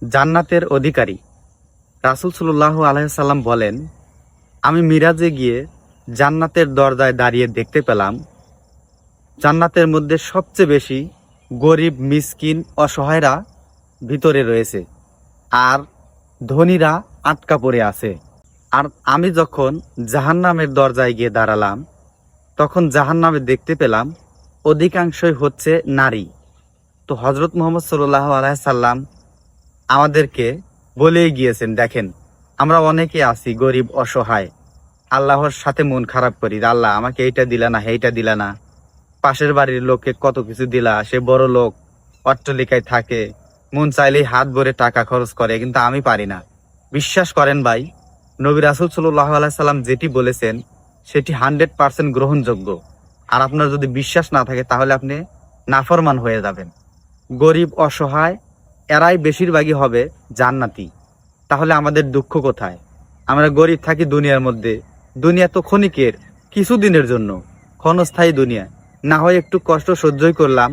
জান্নাতের অধিকারী। রাসূল সাল্লাল্লাহু আলাইহি সাল্লাম বলেন, আমি মিরাজে গিয়ে জান্নাতের দরজায় দাঁড়িয়ে দেখতে পেলাম জান্নাতের মধ্যে সবচেয়ে বেশি গরিব, মিসকিন, অসহায়রা ভিতরে রয়েছে, আর ধনীরা আটকা পড়ে আছে। আর আমি যখন জাহান্নামের দরজায় গিয়ে দাঁড়ালাম, তখন জাহান্নামে দেখতে পেলাম অধিকাংশই হচ্ছে নারী। তো হজরত মুহাম্মদ সাল্লাল্লাহু আলাইহি সাল্লাম আমাদেরকে বলেই গিয়েছেন, দেখেন আমরা অনেকে আছি গরিব, অসহায়, আল্লাহর সাথে মন খারাপ করি, আল্লাহ আমাকে এইটা দিলা না, সেইটা দিলা না। পাশের বাড়ির লোককে কত কিছু দিলা, সে বড় লোক, অট্টালিকায় থাকে, মন চাইলেই হাত ভরে টাকা খরচ করে, কিন্তু আমি পারি না। বিশ্বাস করেন ভাই, নবী রাসূল সাল্লাল্লাহু আলাইহি সাল্লাম যেটি বলেছেন সেটি 100% গ্রহণযোগ্য। আর আপনার যদি বিশ্বাস না থাকে তাহলে আপনি নাফরমান হয়ে যাবেন। গরিব, অসহায় এরাই বেশিরভাগই হবে জান্নাতি। তাহলে আমাদের দুঃখ কোথায়? আমরা গরিব থাকি দুনিয়ার মধ্যে, দুনিয়া তো ক্ষণিকের, কিছুদিনের জন্য, ক্ষণস্থায়ী দুনিয়া। না হয় একটু কষ্ট সহ্যই করলাম,